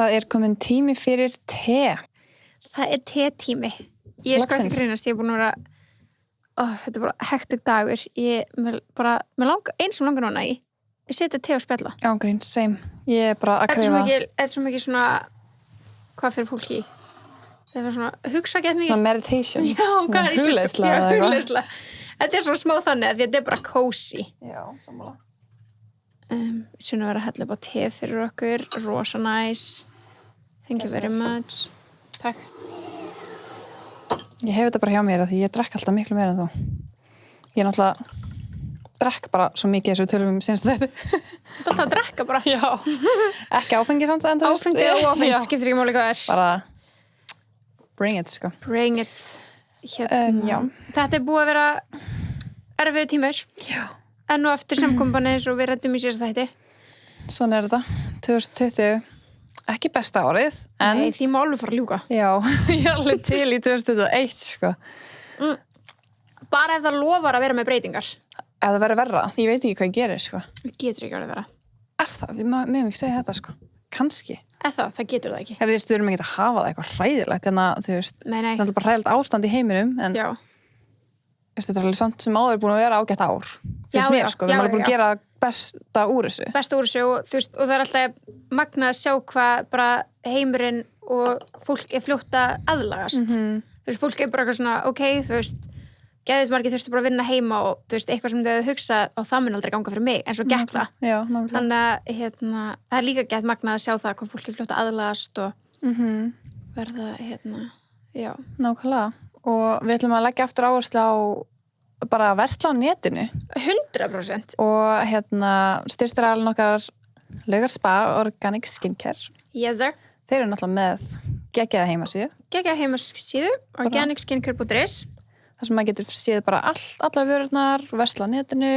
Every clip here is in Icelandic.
Það komin tími fyrir te. Það te-tími. Ég sko ekki grínast, ég búin að vera þetta bara hektik dagur. Eins og langar núna ég setja te og spjalla. Já, grín, same. Ég bara að kreyfa. Þetta er svo mikið svona hvað fyrir fólki í? Það er svona hugsa gett mikið. Svona meditation. Já, hvað er íslensku? Hugleiðsla. Þetta er svona smá þannig að þetta er bara cozy. Já, sammála. Svona vera að hella upp á te fyrir okkur. Rosa nice. Thank you very much. Takk. Ég hef þetta bara hjá mér því ég drekk alltaf miklu meira en þú. Ég náttúrulega drekk bara svo mikið þessu tölum sínst þetta. Þú ætla að drekka bara? Já. Ekki áfengi samt en þú veist. Áfengi og áfengi, skiptir ekki máli hvað Bara bring it, sko. Bring it. Já. Þetta er búið að vera erfiðu tímur. Já. Enn og aftur samkombani eins og við ræddum í síðasta þætti. Svona þetta. 2020. Ekki besta árið, en... Nei, því má alveg fara að ljúga. Já, ég er alveg til í 2021, sko. Bara ef það lofar að vera með breytingar. Ef það verður verra, því ég veit ekki hvað ég gerir, sko. Það getur ekki að vera. Það? Við meðum ekki segja þetta, sko. Kanski. Það getur það ekki. Þú veist, við erum ekki að hafa það eitthvað hræðilegt, en að, þú veist, nei. Það er bara hræðilegt ástand í heiminum, en... Já. Þetta er alveg samt sem áður búin að vera ágætt ár. Fyrst mér, sko. Við erum alveg búin að gera besta úr þessu. Besta úr þessu og, þú veist, og það er alltaf magnað að sjá hvað bara heimurinn og fólk er fljótt að aðlagast. Þú veist, fólk er bara eitthvað svona, þú veist, geðismargir þurftu bara að vinna heima og, þú veist, eitthvað sem þau hefðu hugsað og það mun aldrei ganga fyrir mig, en svo gekk það. Já, nákvæmlega. Þannig að, það er líka gett magnað að sjá það hvað fólk er fljótt að aðlagast og verða, já. Nákvæmlega. Og við ætlum að leggja aftur áherslu á bara versla á netinu. 100%. Og styrktaraðalinn okkar Laugar Spa Organic Skincare. Yes, sir. Þeir eru náttúrulega með geggjaða heimasíðu. Geggjaða heimasíðu, organicskincare.is. Þar sem maður getur séð bara allar vörurnar, versla á netinu.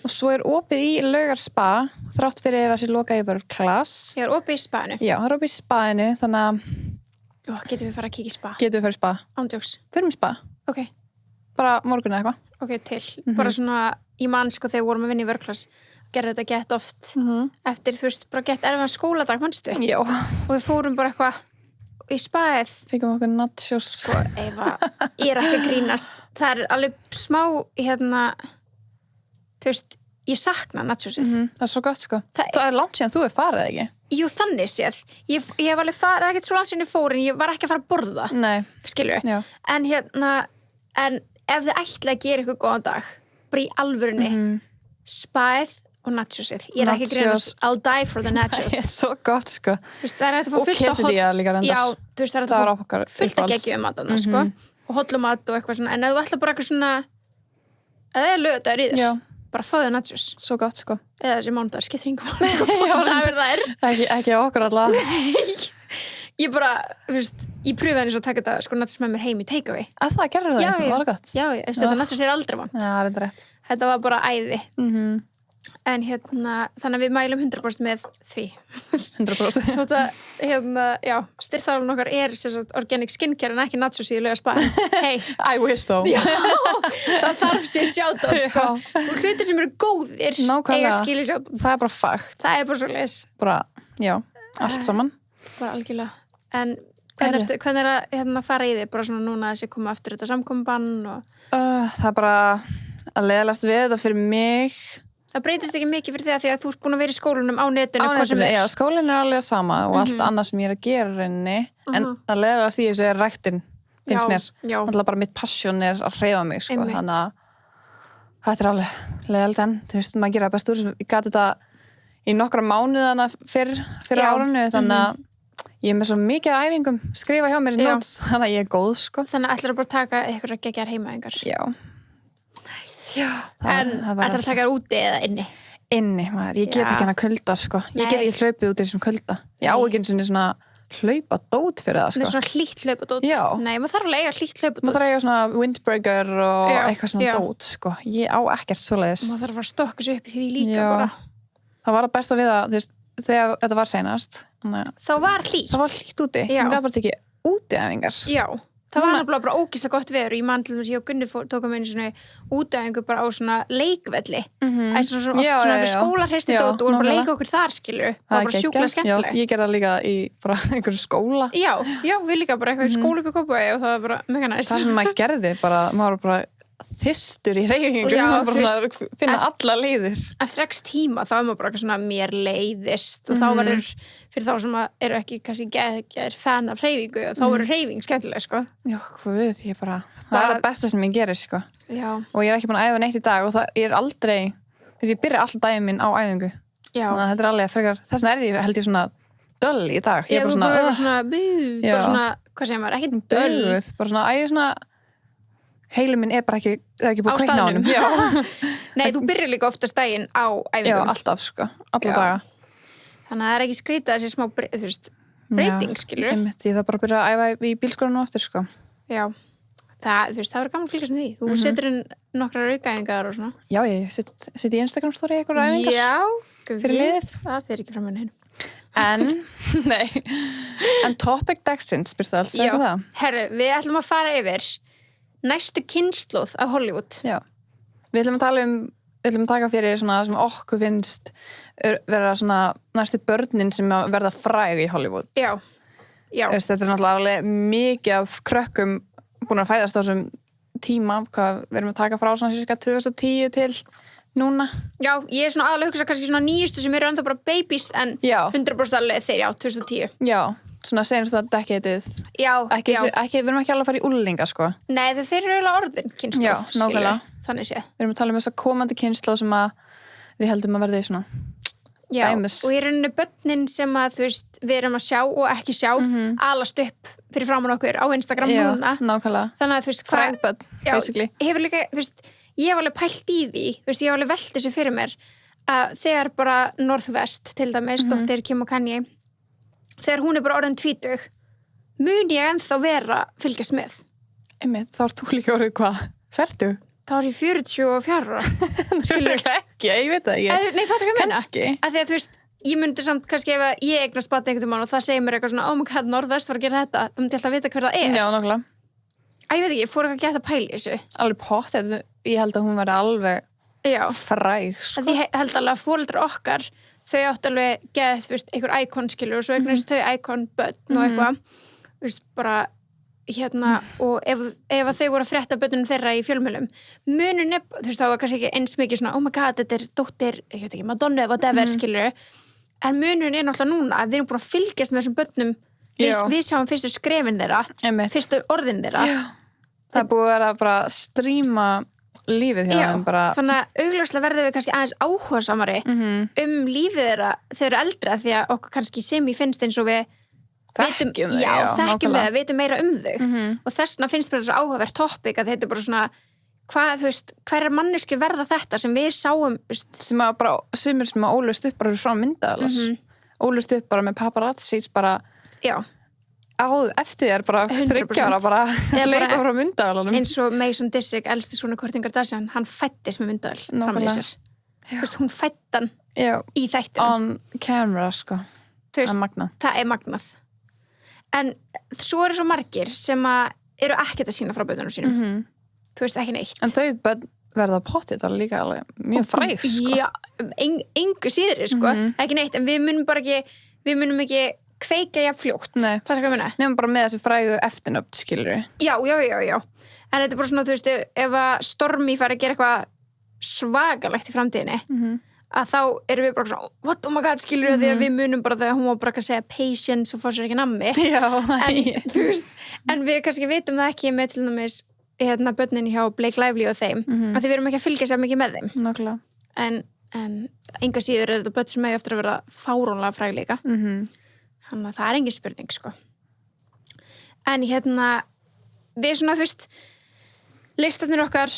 Og svo er opið í Laugar Spa, þrátt fyrir að sé lokað í vörklass. Ég er opið í spainu. Já, það er opið í spainu, þannig að getum við fara að kíkja í spa? Getum við fara í spa? Ándjóks. Förum í spa? Ok. Bara morgun eða eitthvað? Ok, til. Bara svona, ég man sko þegar vorum að vinna í vörklass, gerði þetta gett oft eftir, þú veist, bara gett erfiðan skóladag, manstu? Já. Og við fórum bara eitthvað í spaið. Fengum okkur nachos. Sko, Eva, ég er ekki að grínast. Það er alveg smá, þú veist, ég sakna nachosið. Það er svo gott, sko. Það er langt síðan þú er farið, ekki? Jú, þannig séð. Ég hef alveg farið, ekkert svo langt síðan ég fór, en ég var ekki að fara að borða. Nei. Skilju. Já. En en ef þið ætla að gera ykkur góðan dag, bara í alvörunni, spaið og nachosið. Ég er ekki að grínast, I'll die for the nachos. Það er svo gott, sko. Þú veist, það er hægt að fá fullt Og quesadilla líka reyndar. Já, þú veist, það er hægt að fá fullt að geggjum matana, sko. Og hollumat og eitthvað svona. En ef þú ætla bara eitthvað svona, ef það er lögadagur í þér, bara fáðu nachos. Svo gott, sko. Eða þessi mánudagur, skiptir einhver ekki okkur allavega. Ég bara, þú veist, ég pröfaði henni svo að taka þetta, sko, nachos með mér heim í take-away. Að það gerður það eins og var gott? Já, þetta nachos er aldrei vant. Já, það er rétt. Þetta var bara æði. En þannig að við mælum 100% með því. 100%. Þótt að, styrktaralinn okkar er organic skincare en ekki nachos í Laugar Spa. Hey. I wish though. Já, það þarf sér shoutout, sko. Og hlutir sem eru góðir eiga skilið shoutout. Það er bara fakt. Það er bara svo leis. Bara, já, allt saman. Bara algjörlega. En hvernig er að fara í þig? Bara svona núna að sé koma aftur þetta samkombann og... Það er bara að leiðalast við þetta fyrir mig. Það breytist ekki mikið fyrir því að þú ert búin að vera í skólanum á netinu. Á netinu, já, skólinn er alveg sama og allt annað sem ég er að gera reyni. En að leiðalast í þessu er ræktin, finnst mér. Alltaf bara mitt passion er að hreyfa mig, sko. Þannig að þetta er alveg leiðalt en, þú veist, maður gera best úr. Ég gat þetta í nokkra mánuðana fyrir árunu, þannig að ég er með svo mikið æfingum, skrifa hjá mér í notes, þannig að ég er góð, sko. Þannig að ætlar að bara taka eitthvað að gegja heimaðingar. Já. Já. En ætlar að taka þér úti eða inni? Inni, maður. Ég get ekki hana kulda, sko. Ég get ekki hlaupið út í þessum kulda. Ég á ekki svona hlaupadót fyrir það, sko. Það er svona hlýtt hlaupadót. Já. Nei, maður þarf að eiga hlýtt hlaupadót. Maður þarf að eiga svona windbreaker og eitthvað svona dót, sko. Ég á ekkert svoleiðis. Maður þarf að fara að stokka sig upp í því líka bara. Það var að besta við það, þú veist, þegar þetta var seinast. Þá var hlýtt. Það var hlýtt úti. Ég gat bara tekið útiæfingar. Já. Það var náttúrulega bara ógeðslega gott veður. Ég man til þess að ég og Gunni tókum einu svona útæfingu bara á svona leikvelli. Oft svona fyrir skólarhreistidót og vorum bara að leika okkur þar, skilur. Það var bara sjúklega skemmtilegt. Já, ég gerði það líka í bara einhverju skóla. Já, við líka bara eitthvað skóla upp í Kópavogi og það var bara mega næs. Það sem maður gerði bara, maður var bara þyrstur í hreyfingu, maður bara finna alla leiðis. Eftir x tíma þá er maður bara svona mér leiðist og þá verður fyrir þá sem eru ekki kannski geðir fan af hreyfingu og þá verður hreyfing skemmtileg, sko. Já, hvað veit ég bara, það er það besta sem ég gerir, sko. Já. Og ég er ekki búin að æfa neitt í dag og það er aldrei, ég byrja alltaf daginn minn á æfingu. Já. Þannig að þetta er alveg frekar, þess vegna er ég held ég svona döll í dag. Já, þú bara svona, hvað segir maður, ekki döll. Bara svona, heilin minn er bara ekki, það er ekki búið að kveikna á honum. Já. Nei, þú byrjar líka oftast daginn á æfingum. Já, alltaf, sko, alla daga. Þannig að það er ekki skrítið að þessi smá, breyting, skilur. Einmitt, ég þarf bara að byrja að æfa í bílskólanum aftur, sko. Já, það verður gaman að fylgjast með því. Þú setur inn nokkrar aukaæfingar og svona. Já, ég sitt í Instagram story eitthvað æfingar. Já, fyrir liðið. Það fyrir ekki fram með hinn. En topic dagsins, byrst það alls að segja það? Herru, við ætlum að fara yfir næstu kynslóð af Hollywood. Já, við ætlum að taka fyrir svona sem okkur finnst vera svona næstu börnin sem verða fræg í Hollywood. Já. Þetta er náttúrulega mikið af krökkum búin að fæðast á þessum tíma, hvað við erum að taka frá svona cirka 2010 til núna. Já, ég er svona aðalega hugsa kannski svona nýjustu sem eru ennþá bara babies en 100% alveg þeir, 2010. Já. Svona senast að decade-ið. Já. Við erum ekki alveg að fara í úlinga, sko. Nei, þeir eru eiginlega orðin kynslóð. Já, nákvæmlega. Þannig sé. Við erum að tala um þessa komandi kynslóð sem við heldum að verði svona dæmis. Og í rauninni börnin sem þú veist, við erum að sjá og ekki sjá alast upp fyrir framan okkur á Instagram núna. Já, nákvæmlega. Þannig að þú veist, frægbörn, basically. Hefur líka, þú veist, ég hef alveg pælt í því, þú veist, ég hef alveg velt þessu fyrir mér að þegar bara Northwest til dæmis, dóttir Kim og Kanye, þegar hún er bara orðin 20, mun ég ennþá vera fylgjast með. Einmitt, þá ert þú líka orðið hvað? 40? Þá er ég 44. Skilur ekki, ég veit það ekki. Nei, fattur hvað ég meina? Kannski. Að því að þú veist, ég myndi samt kannski ef ég eignast barn einhvern mann og það segir mér eitthvað svona, oh my god, Northwest var að gera þetta, þá myndi ég alltaf vita hver það er. Já, nákvæmlega. Ég veit ekki, ég fór eitthvað gett að pæla í þessu. Alveg pottið, ég held að hún væri alveg fræg, sko. Ég held alveg að foreldrar okkar, þau áttu alveg gett, þú veist, einhver íkon skilur og svo eignast þau íkon börn og eitthvað, þú veist, bara og ef þau voru að frétta börnunum þeirra í fjölmiðlum, munun er, þú veist, þá var kannski ekki eins mikið svona, oh my god, þetta er dóttir, ég veit ekki, Madonna eða whatever, skilur, en munun er náttúrulega núna að við erum búin að fylgjast með þessum börnum, við sjáum fyrstu skrefin þeirra, fyrstu orðin þeirra. Já. Það er búið að vera bara að stríma lífið hjá þeim bara. Þannig að augljóslega verðum við kannski aðeins áhugasamari lífið þeirra þegar eru eldra því að okkur kannski sem ég finnst eins og við þekkjum við, veitum meira þau og þessna finnst mér þessu áhugavert topic að þetta er bara svona hver er manneski verða þetta sem við sáum sem að bara, sumir sem að ólust upp bara frá myndaðalas ólust upp bara með paparazzis bara eftir þér bara 30 ára bara leipa frá myndaðalanum eins og Mason Disick, elsti svona Kourtney Kardashian, hann fættist með myndaðal framlýsir, hún fætt hann í þættinu on camera, sko. Það er magnað. En svo eru svo margir sem eru ekkert að sína frá börnunum sínum. Þú veist ekki neitt. En þau börn verða pottið, það er líka alveg mjög fræg, sko. Já, engu síðri, sko. Ekki neitt, en við munum ekki kveika jafn fljótt. Nei. Hvað það meina? Nefnum bara með þessu frægu eftirnöfn, skilur við. Já. En þetta er bara svona, þú veist, ef að Stormi fær að gera eitthvað svakalegt í framtíðinni, að þá erum við bara svona, what, oh my god, skilur því að við munum bara þegar hún var bara að segja patience og fá sér ekki nammi. Já, en, þú veist, en við kannski vitum það ekki með til dæmis börnin hjá Blake Lively og þeim, að við erum ekki að fylgja sér mikið með þeim. Nákvæmlega. En enga síður er þetta börn sem eftir að vera fáránlega fræg líka. Þannig að það er engin spurning, sko. En við svona, þú veist, listarnir okkar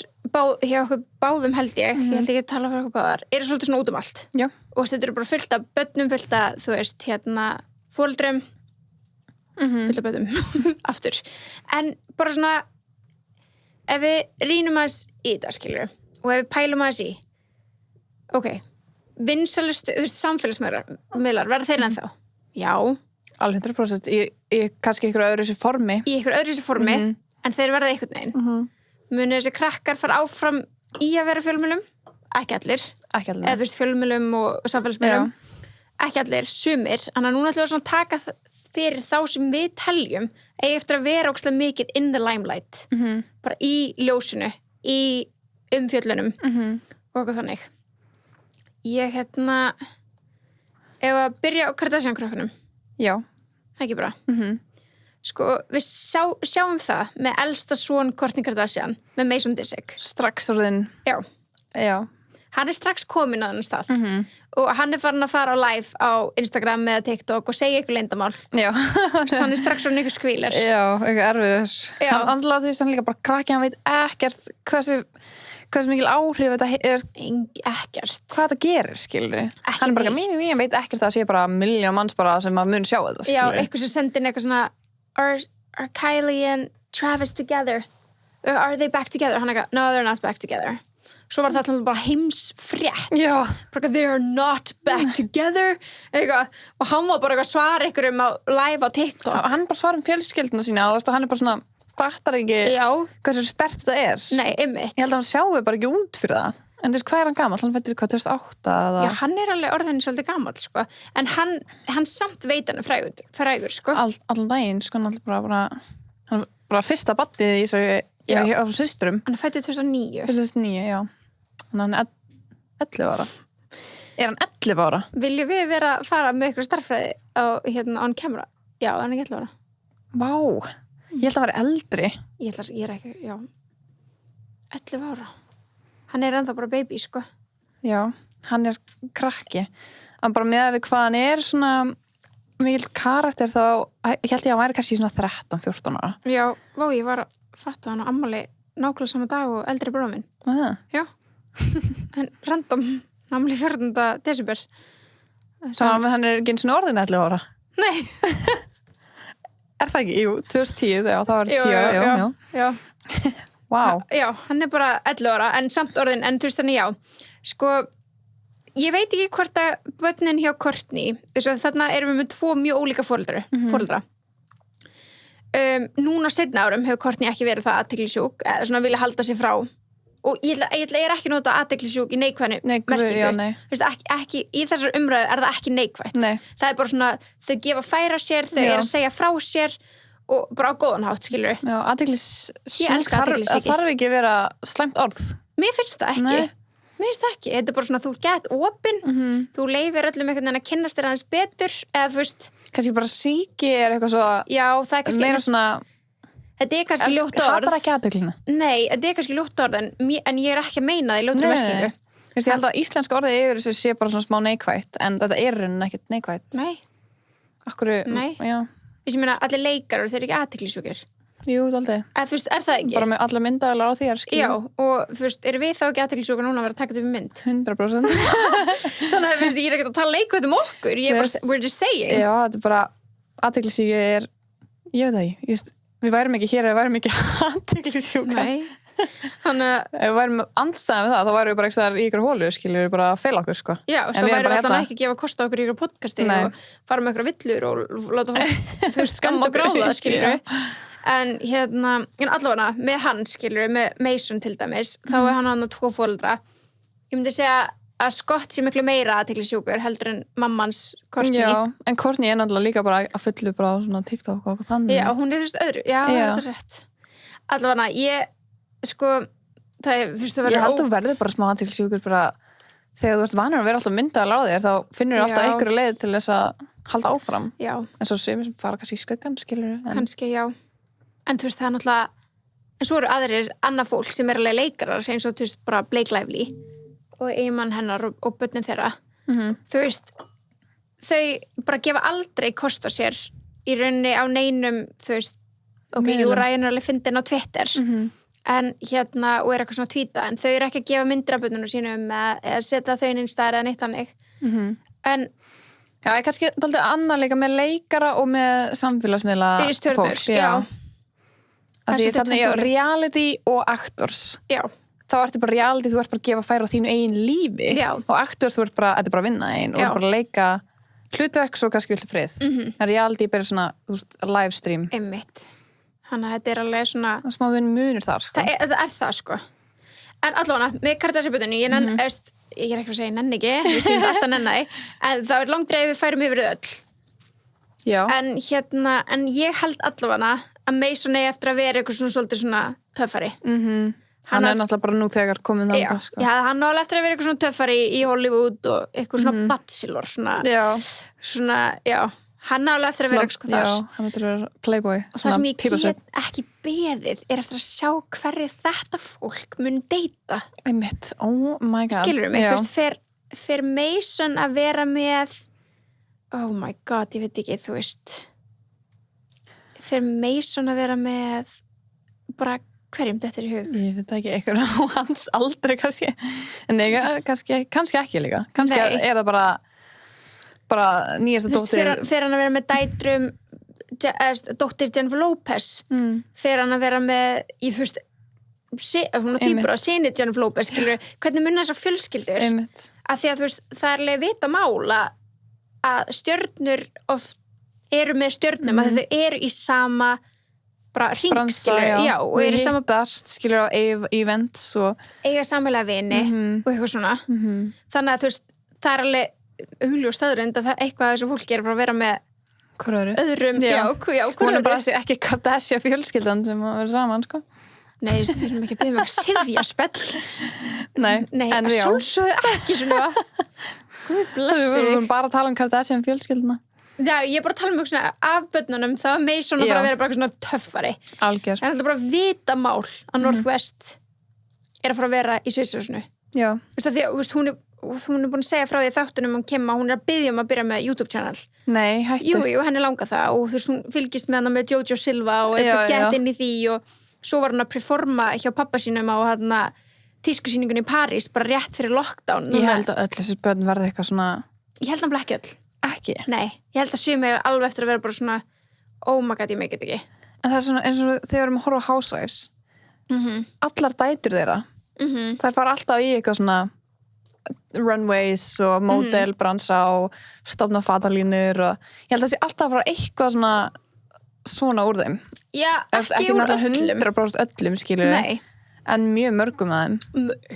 hjá okkur báðum held ég held ekki að tala fyrir okkur báðar, eru svolítið svona út um allt. Já. Og þetta eru bara fullt af börnum, fullt af, þú veist, foreldrum, fullt af börnum, aftur. En bara svona, ef við rýnum aðeins í þetta, skilur, og ef við pælum aðeins í, ok, vinsælustu, þú veist, samfélagsmiðlar, verða þeir ennþá? Já. Alveg 100% í kannski ykkur öðru þessu formi. Í ykkur öðru þessu formi, en þeir verða einhvern veginn. Munu þessi krakkar fara áfram í að vera fjölmiðlum? Ekki allir. Eða þú veist fjölmiðlum og samfélagsmiðlum. Ekki allir, sumir. Þannig að núna ætlum við svona að taka fyrir þá sem við teljum eigi eftir að vera ógeðslega mikið in the limelight. Bara í ljósinu, í umfjöllunum og okkur þannig. Ég ef að byrja á Kardashian-krökkunum. Já. Ekki bara. Sko, við sjáum það með elsta son Kourtney Kardashian með Mason Disick. Strax orðin. Já. Hann strax kominn á þennan stað og hann farin að fara á live á Instagram eða TikTok og segja eitthvað leyndamál. Já. Hann strax orðin eitthvað skvílar. Já, eitthvað erfiðis. Hann andlaði því sem hann líka bara krakki, hann veit ekkert hversu mikil áhrif þetta er. Ekkert. Hvað þetta gerir, skilur við? Hann bara, mín veit ekkert að það sé bara milljón manns bara sem að mun sjá þetta, skilur við. Já, eitthvað sem sendir eitthvað svona Are Kylie and Travis together? Are they back together? Hann eitthvað, no, they're not back together. Svo var það bara heimsfrétt. Já. Bara, they are not back together. Eitthvað. Og hann var bara svara ykkur á live á TikTok. Já, hann bara svara fjölskylduna sína og hann bara svona, fattar ekki hversu sterkt þetta er. Nei, einmitt. Ég held að hann sjáu bara ekki út fyrir það. En þú veist, hvað hann gamall? Hann fættir 2008 eða? Já, hann alveg orðinni svolítið gamall, sko. En hann samt veit hann frægur, sko. Allan daginn, sko, hann bara fyrsta baddið í þessu á systrum. Hann fættir 2009. 2009, já. Hann er 11 ára. Er hann 11 ára? Viljum við fara með ykkur starffræði on camera? Já, hann er 11 ára. Vá, ég held að vera eldri. Ég er ekki, já. 11 ára. Hann er ennþá bara baby, sko. Já, hann er krakki. Hann bara með við hvað hann er svona mikil karakter þá, ég held ég að hann væri kannski svona 13-14 ára. Já, ég var að fatta hann á ammali nákvæmlega sama dag og eldri bróðir minn. Já. En random námli 14. desember. Þannig að hann er ekki eins og orðin 11 ára. Nei. Er það ekki? Jú, 2010, já, það var 10 ára. Já. Wow. Já, hann er bara 11 ára, en samt orðin, en þú veist þannig já. Sko, ég veit ekki hvort að börnin hjá Kourtney, þarna erum við með 2 mjög ólíka foreldra. Núna seinna árum hefur Kourtney ekki verið það athyglisjúk, eða svona vilja halda sig frá. Og ég er ekki nota athyglisjúk í neikvæðni merkingu. Ekki, í þessar umræðu er það ekki neikvætt. Nei. Það er bara svona, þau gefa færa sér, þau eru að segja frá sér og bara á góðan hátt, skilur við. Já, athyglisjúk þarf ekki að vera slæmt orð. Mér finnst það ekki. Nei. Mér finnst það ekki. Þetta er bara svona, þú gett opin, þú leifir öllum einhvern veginn að kynnast þér aðeins betur, eða þú veist. Kannski bara síki er eitthvað svo. Já, það er kannski meira svona. Þetta er kannski ljótt orð. Hatar ekki athyglinna? Nei, þetta er kannski ljótt orð, en ég er ekki að meina það í ljótri merkingu. Ég held að íslenska orðið yfir þessu sé bara svona smá neikvætt, en þetta er ekkert neikvætt. Nei. Akkur, nei. Já. Ég meina, allir leikarar, þeir eru ekki athyglisjúkir. Jú, aldrei. Þú veist, er það ekki? Bara með allar myndaðalar á þér, skilur. Já, og þú veist, erum við þá ekki athyglisjúkir núna að vera að taka þetta upp mynd? 100%. Þannig að, þú veist, ég er ekkert að tala leikvætt okkur. We're just saying. Já, þetta er bara, athyglisjúki er, ég veit það ekki, við værum ekki hér, við værum ekki athyglisjúkar. Nei. Þannig að ef við værum andstæðan við það, þá værum við bara ekki staðar í ykkur hólu, skilur við bara að fela okkur, sko. Já, svo værum við alltaf ekki að gefa kost á okkur í ykkur podcasti og fara með ykkur villur og láta þú veist, skamma og gráða, skilur við. En allavega með hann, skilur við, með Mason til dæmis, þá er hann 2 foreldra. Ég myndi segja að Scott sé miklu meira athyglisjúkur heldur en mammans Kourtney. Já, en Kourtney er náttúrulega líka bara að fullu bara svona TikTok og þannig. Já, hún er þú veist öðru. Já, það er rétt. Allavega, það er fyrst að vera. Ég held að þú verður bara smá athyglisjúkur bara þegar þú ert vanur að vera alltaf myndaðal á þér, þá finnur þú alltaf einhverju leið til þess að halda áfram. Já. En svo sem fara kannski í skuggan, skilur við. Kannski, já. En þú veist, það er náttúrulega, en svo eru aðrir annað fólk sem er alveg leikarar, eins og þú veist bara Blake Lively og eiginmann hennar og börnin þeirra. Þú veist, þau bara gefa aldrei kost á sér í rauninni á neinum, þú veist, jú, Ryan er alveg fyndin á Twitter, en og er eitthvað svona tvíta, en þau eru ekki að gefa myndir af börnunum sínum eða setja þau inn í staðar eða neitt hannig. En já, ég kannski dálítið annað líka með leikara og með samfélagsmiðla fólk. Já. Þannig reality og actors. Já. Þá ertu bara reality, þú ert bara að gefa færa á þínu eigin lífi. Já. Og actors, þú ert bara, þetta er bara að vinna einn og þú ert bara að leika hlutverk svo kannski viltu frið. En reality er bara svona, þú veist, livestream. Einmitt. Þannig að þetta alveg svona... Það smá munur þar, sko. Það er það, sko. En allavega, með Kardashian-bötunni, ég er ekki að segja, ég nenni ekki, ég stýndi alltaf nenni, en það langdreið við færum yfir öll. Já. En ég held allavega að Mason eigi eftir að vera eitthvað svona svolítið svona töffari. Hann er náttúrulega bara nú þegar komin þangað, sko. Já, hann á alveg eftir að vera eitthvað svona töffari í Hollywood og eitthvað svona bachelor, svona, já. Hann á alveg eftir að vera eitthvað þar. Já, hann eftir að vera playboy. Og það sem ég get ekki beðið er eftir að sjá hverju þetta fólk mun deyta. Einmitt, oh my god. Skilurðu mig, þú veist, fer Mason að vera með, oh my god, ég veit ekki, þú veist, fer Mason að vera með bara hverjum þetta í hug? Ég veit ekki, eitthvað á hans aldrei kannski. En kannski ekki líka. Kannski er það bara nýjasta dóttir. Fer hann að vera með dætrum dóttir Jennifer Lopez. Fer hann að vera með hún er týpur á syni Jennifer Lopez, skilur, hvernig munna þessar fjölskyldur? Af því að þú veist, það er alveg vita mál að stjörnur oft eru með stjörnum, að þau eru í sama bara hring, skilur, já, og eru í sama skilur á events og eiga samheilega vini og eitthvað svona. Þannig að þú veist, það er alveg augljós staðreynd að eitthvað af þessu fólki er bara að vera með öðrum, hún er bara ekki Kardashian fjölskyldan sem að vera saman, sko. Nei, við erum ekki að byrja með að sifja spell. Nei, en já. Sjálfsögðu ekki svona. Guð blessi. Við vorum bara að tala um Kardashian fjölskylduna. Já, ég er bara að tala um svona af börnunum, það var Mason að fara að vera bara svona töffari. Algjör. En alltaf bara vita mál að Northwest er að fara að vera í Sviss-Rúsinu. Já. Þú veist, hún er búin að segja frá því þáttunum hún er að biðja að byrja með YouTube-channel. Nei, hættu. Jú, henni langar það og þú veist, hún fylgist með hana með Jojo Silva og er bara gett inn í því og svo var hún að performa hjá pappa sínum á tískusýningunni í París bara rétt fyrir lockdown. Ég held að öll þessi börn verði eitthvað svona... Ég held að ekki öll. Ekki? Nei, ég held að sumir er alveg eftir að vera bara svona oh my god, ég meikit ekki. En það er svona eins og þegar við erum að horfa á Housewives allar dætur þeirra þær fara alltaf í eitthvað svona runways og modelbransa og stofna fatalínur og ég held að það sé alltaf að fara eitthvað svona úr þeim. Já, ekki úr öllum. 100% öllum, skilur Nei. En mjög mörgum að þeim.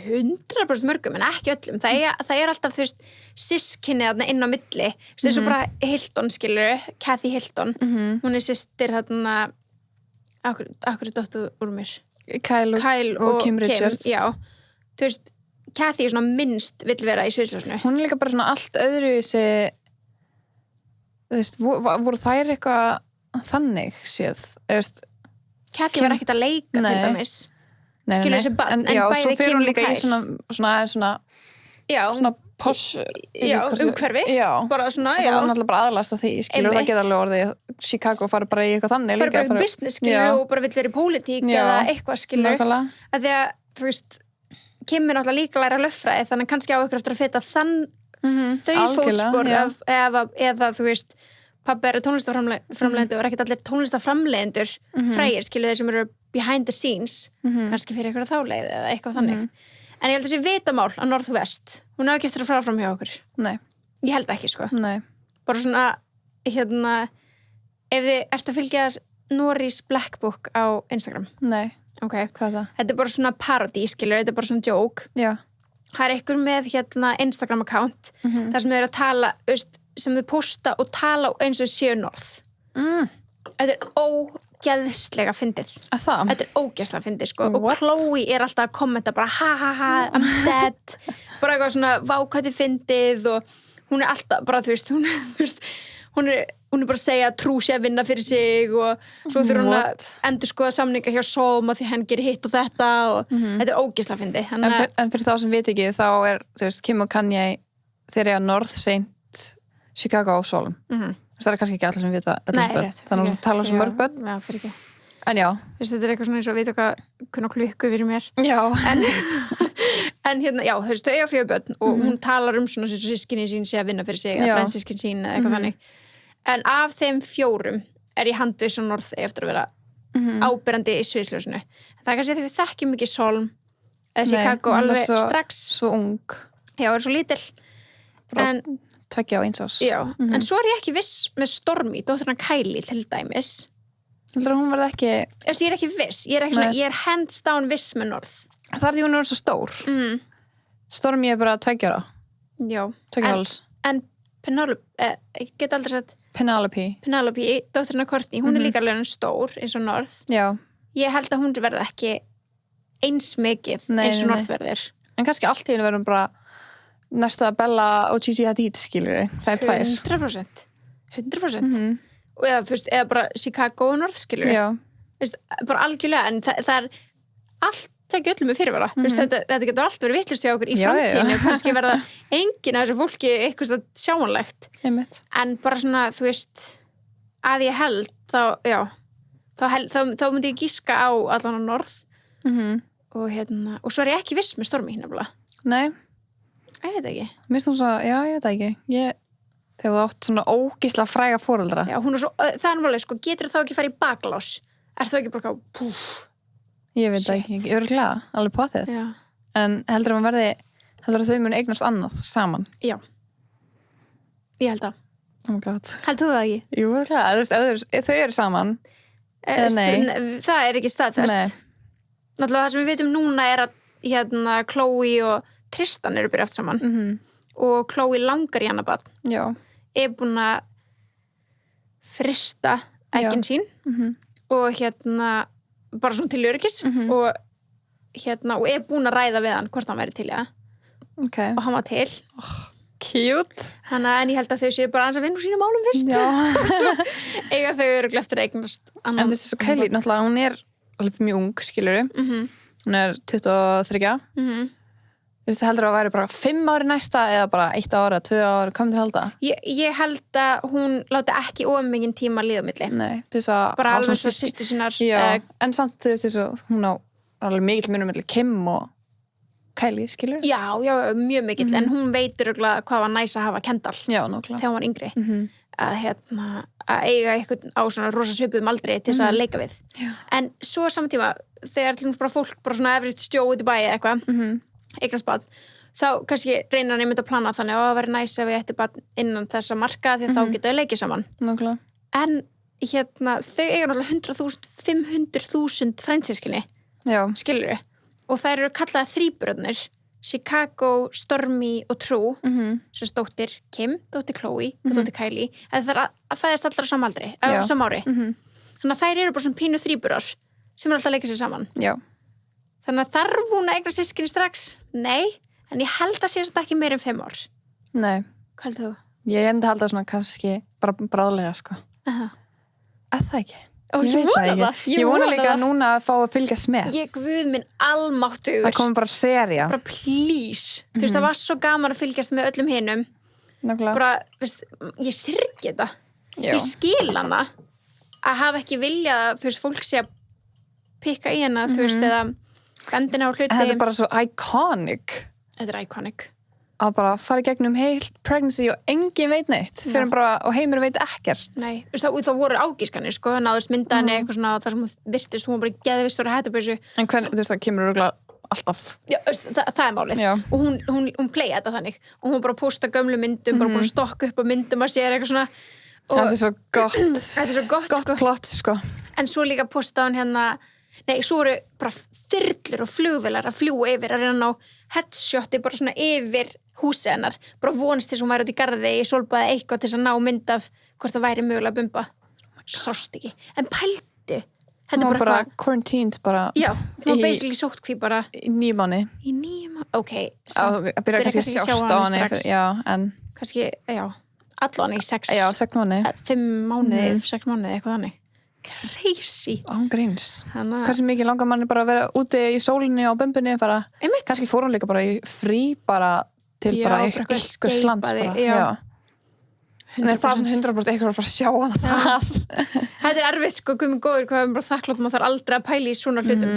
100% mörgum, en ekki öllum. Það er alltaf, þú veist, systkinni þarna inn á milli. Þú veist, svo bara Hilton, skilur, Kathy Hilton. Hún er systir þarna, akkur dóttu úr mér. Kyle og Kim Richards. Já, þú veist, Kathy er svona minnst vill vera í Sviss-Rúsinu. Hún er líka bara svona allt öðruvísi, þú veist, voru þær eitthvað þannig séð, þú veist. Kathy var ekkert að leika til dæmis. Skilur þessi barn, en já, bæði svo fer Kim hún og líka Kyle. í svona posh umhverfi, bara svona, já. Það var náttúrulega bara aðalast að því, skilur, það geta alveg orðið Chicago farið bara í eitthvað þannig farið bara í business, skilur, og bara vill vera í pólitík eða eitthvað, skilur, að því að, þú veist, Kim er náttúrulega líka læra löffræði, þannig kannski á ykkur eftir að feta þau fótspor eða, þú veist, pabbi eru tónlistaframleiðendur og er ekkert allir tónlistaframleiðendur frægir, skilur, þeir sem eru behind the scenes, kannski fyrir eitthvað þáleið eða eitthvað þannig. En ég held að þessi vitamál á Northwest, hún hafa ekki eftir að fara fram hjá okkur. Nei. Ég held ekki, sko. Nei. Bara svona, ef þið ert að fylgja Norris Black Book á Instagram. Nei. Ok. Hvað er það? Þetta er bara svona parody, skilur, þetta er bara svona joke. Já. Það er einhver með Instagram account, þar sem þau eru að tala, sem þau posta og tala eins og séu North. Þetta er ógeðslega fyndið. Það? Þetta er ógeðslega fyndið, sko. Og Chloe er alltaf að kommenta bara ha, I'm dead. Bara eitthvað svona, vá, hvað þið fyndið og hún er alltaf, bara þú veist, hún er bara að segja að trú sé að vinna fyrir sig og svo þurfa hún að endurskoða samninga hjá Solm að því hann gerir hitt og þetta og þetta er ógeðslega fyndið. En fyrir þá sem veit ekki, þá er, þú veist, Kim og Kanye þeir eiga North, Saint, Chicago og Solm. Það er kannski ekki allir sem vita þannig að tala sem mörg börn. Já, fyrir ekki. En já. Þetta er eitthvað svona eins og að vita hvernig klukku fyrir mér. Já. En já, þú veist, þau eiga 4 börn og hún talar svona sem sískinni sín sé að vinna fyrir sig eða fransískin sín eða eitthvað þannig. En af þeim 4 er ég handviss á North eftir að vera áberandi í Sviss-Rúsinu. Það er kannski þegar við þekkjum ekki Solm eða Chicago alveg strax. Svo ung. Já, er svo lítill. En 2 á 1 árs. Já, en svo er ég ekki viss með Stormy, dótturna Kylie til dæmis. Heldur að hún verði ekki... Ég er ekki viss, ég er hands down viss með North. Það er því hún er svo stór. Stormi er bara 2 ára. Já. 2 áls. En Penelope, ég get aldrei sagt... Penelope, dóttirinn af Courtney, hún er líka alveg stór eins og North. Já. Ég held að hún verði ekki eins mikið eins og North verður. En kannski allt í henni verður bara næsta Bella og Gigi Hadid, skilur það er 2. 100%. Og eða bara Chicago og North, skilur bara algjörlega, en það er allt ekki öllum með fyrirvara. Þetta getur allt verið vitlaust hjá okkur í framtíðinni og kannski verða enginn af þessu fólki eitthvað sjáanlegt. En bara svona, þú veist, að ég held þá myndi ég giska á allan á North og svo er ég ekki viss með Stormi nefnilega. Nei. Ég veit ekki. Mér finnst hún svo, ég veit ekki. Þegar þú átt svona ógeðslega fræga foreldra. Já, hún er svo, það er náttúrulega, sko, getur þá ekki farið í baklás? Er það ekki bara púf? Ég veit ekki, ég verður glæða, alveg på þið. Já. En heldur að þau muni eignast annað saman? Já. Ég held það. Oh my god. Heldur þú það ekki? Ég verður glæða, ef þau eru saman, eða nei? Það er ekki staðfest. Nei. Náttúrulega það sem við veitum núna er að Chloe og Tristan eru byrjað aftur saman. Og Chloe langar í hana barn. Já. Er búin að frista eggin sín og bara svona til öryggis og er búin að ræða við hann hvort hann væri til og hann var til. Cute. En ég held að þau séu bara aðeins að vinna úr sínum málum fyrst. Já. Svo eiga þau örugglega eftir að eignast annan. En þetta er svo Kylie, náttúrulega, hún er alveg mjög ung, skilurðu. Hún er 23. Þú veist, heldur að það væri bara 5 ári næsta eða bara 1 ára, 2 ára, hvað myndir halda? Ég held að hún láti ekki of mikinn tíma líða á milli. Nei, þess að... Bara alveg svo systur sinnar. Já, en samt þess að hún á alveg mikill munur milli Kim og Kylie, skilur? Já, mjög mikill, en hún veitur hvað var næs að hafa Kendall. Já, nákvæmlega. Þegar hún var yngri. Að eiga eitthvað á svona rosa svipuðum aldri til þess að leika við. Já. En svo samtíma, þegar til bara fólk bara svona efrið stjó út í bæi eitthvað, eignast barn, þá kannski reynir hann einmitt að plana þannig að það væri næs ef ég ætti barn innan þessa marka því þá getur þau leikið saman. Nákvæmlega. En þau eiga náttúrulega 500.000 frændsystkini, skilurðu, og þær eru kallaðar þríburarnir, Chicago, Stormi og True, sem dóttir Kim, dóttir Chloe og dóttir Kylie, að það er að fæðast allar á sama aldri, á sama ári. Þannig að þær eru bara svona pínu þríburar sem er alltaf að leika sér saman. Já. Þannig að þarf hún að eigna systkini strax? Nei, en ég held að sé þetta ekki meir en 5 ár. Nei. Hvað heldur þú? Ég myndi halda svona kannski bara bráðlega, sko. Það ekki. Ég vona það. Ég vona líka að núna að fá að fylgjast með. Ég guð minn almáttugur. Það komið bara sería. Bara please. Þú veist, það var svo gaman að fylgjast með öllum hinum. Nákvæmlega. Bara, veist, ég syrgi þetta. Já. Ég skil hana að hafa ekki viljað að, þú veist, fólk sé að pikka í hana, þú veist, eða bendina á hluti. Þetta er bara svo iconic. Þetta er iconic. Að bara fara í gegnum heilt pregnancy og engin veit neitt fyrir bara, og heimur veit ekkert. Nei, þá voru ágískanir, sko, náðust myndaðinni eitthvað svona, þar sem hún virtist, hún var bara geðvist og hættubössu. En hvernig, þú veist, það kemur örugglega alltaf. Já, það er málið. Já. Og hún playa þetta þannig. Og hún bara posta gömlu myndum, bara búin að stokka upp á myndum að sér eitthvað svona. Og þetta er svo gott. Þetta er svo gott, sko. Plott, sko. En svo líka posta hún svo eru bara þyrlur og flugvélar að fljúa yfir, að reyna á headshoti bara svona yfir húsið hennar, bara vonst til þess að hún væri út í garði í sólbaði eitthvað til þess að ná mynd af hvort það væri mögulega að bumba. Sást ekki. En pældu. Þetta er bara quarantined bara. Já, hún var basically sóttkví bara. Í 9 mánuði. Í 9 mánuði? Ok. Að byrja kannski að sjást á henni. Já, en. Kannski, allan í 6. Já, 6 mánuði. 5 mánuði, 6 mánuði, eitthvað þannig. Crazy. Ángríns. Hversu mikið langar manni bara að vera úti í sólinni á bumbunni bara. Kannski fór hún líka bara í frí bara til bara eitthvað slands bara. Já. En það er svona 100% eitthvað að fara að sjá hana þar. Þetta er erfitt, sko, guð minn góður, hvað er bara þakklátt, maður þarf aldrei að pæla í svona hlutum.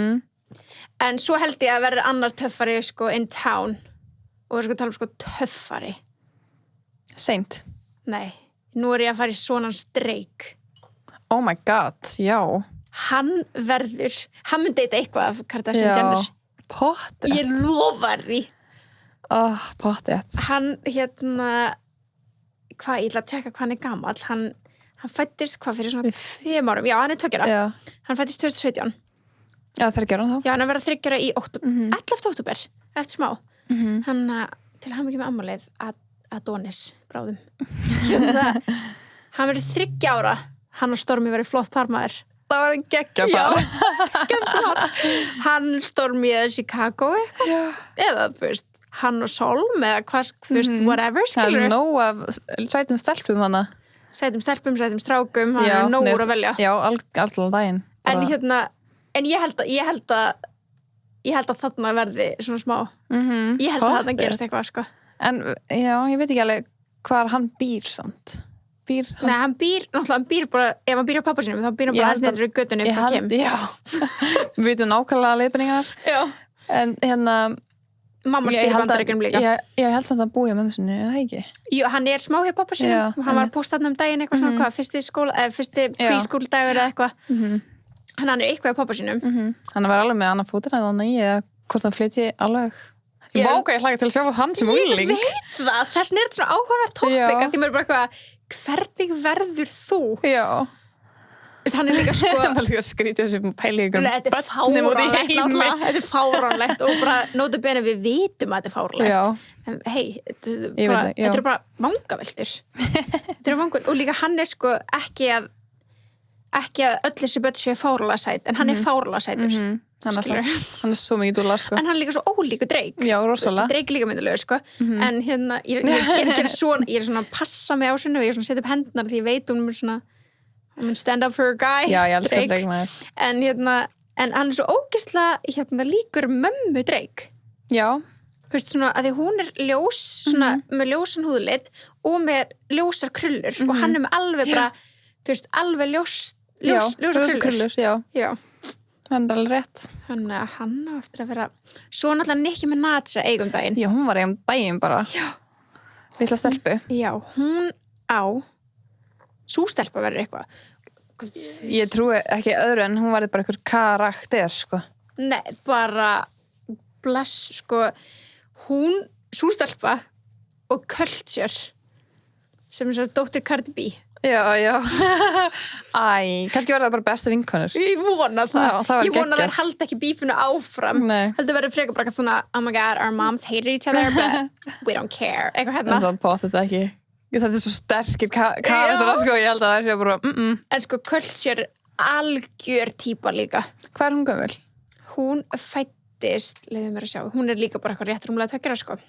En svo held ég að verði annar töffari, sko, in town. Og við sko tala sko töffari. Seint. Nei, nú ég að fara í svona streik. Oh my god, já. Hann mun deyta eitthvað af Kardashian Jenner. Já, pottið. Ég lofar því. Pottið. Hann, ég ætla að tjekka hvað hann er gamall. Hann hann fættist hvað fyrir svona 2 árum, já, hann er 2 ára. Já. Hann fættist 2017. Já, 3 ára þá. Já, hann verið 3 ára í 11. október, eftir smá. Hann til hann ekki með ammálið Adonis bráðum. Hann verið 3 ára, hann og Stormi verið flott parmaður. Það var en geggja par. Hann Stormi eða Chicago eitthvað. Eða, þú veist, hann og Solm eða hvað, þú veist, whatever, skilur. Það er nóg af sætum stelpum hana. Sætum stelpum, sætum strákum, hann er nóg úr að velja. Já, allan daginn. En ég held að þarna verði svona smá. Ég held að þarna gerist eitthvað, sko. En, já, ég veit ekki alveg hvar hann býr samt. Nei, hann býr bara, ef hann býr á pappa sínum, þá býr hann bara hans neytur í göttunni frá Kim. Já, við veitum nákvæmlega leiðbendingar. Já. En mamma spyr Bandaríkjunum líka. Ég held samt að búa hjá mömmu sinni, eða ekki? Jú, hann er smá hjá pappa sínum. Hann var að posta þarna daginn eitthvað svona, fyrsti preschool-dagur eða eitthvað. Hann er eitthvað hjá pappa sínum. Hann var alveg með annan fótinn eða þannig, eða hvort hann flytji alveg. Ég váka ég hlaka til að sjá hann sem ungling. Ég veit það, þess er þetta svona áhugavert topic að því maður bara eitthvað, hvernig verður þú? Já. Vist, hann er líka sko Það er líka skrítið þessi pæli ykkur Þetta er fáránlegt og bara notabene við vitum að þetta er fáránlegt. En hei, þetta er bara vangaveltur. Þetta er vangaveltur og líka hann er sko ekki að öll þessi börn séu fáránlega sæt, en hann er fáránlega sætur. Hann er svo mikið dúlla, sko. En hann er líka svo ólíku Drake. Já, rosalega. Drake er líka myndulegur, sko. En ég er svona að passa mig á svona, ég er svona að setja upp hendnar því ég veit hún er svona stand up for a guy. Já, ég elskar Drake með þess. En hann er svo ógeðslega líkur mömmu Drake. Já. Þú veist, svona, að því hún er ljós, svona, með ljósan húðlit og með ljósar krullur og hann er með alveg bara, þú veist, alveg ljósar krullur. Já. Hann er alveg rétt. Hann á eftir að vera svo náttúrulega Nicki Minaj eigum daginn. Já, hún var eigum daginn bara. Já. Lilla stelpu. Já, hún á sú stelpa verður eitthvað. Ég trúi ekki öðru en hún verður bara einhver karakter, sko. Nei, bara bless, sko. Hún, sú stelpa og Culture sem er svo dóttir Cardi B. Já. Kannski verða það bara bestu vinkonur. Ég vona það. Ég vona það haldi ekki bífinu áfram. Heldur verður frekar bara svona, oh my god, our moms hated each other, but we don't care. Eitthvað hérna. En það potið þetta ekki. Þetta er svo sterkir karakter, sko. Ég held að það sé bara, En sko, Culture algjör típa líka. Hvað er hún gömul? Hún fættist, leiðum mér að sjá, hún er líka bara eitthvað rétt rúmlega 2 ára, sko.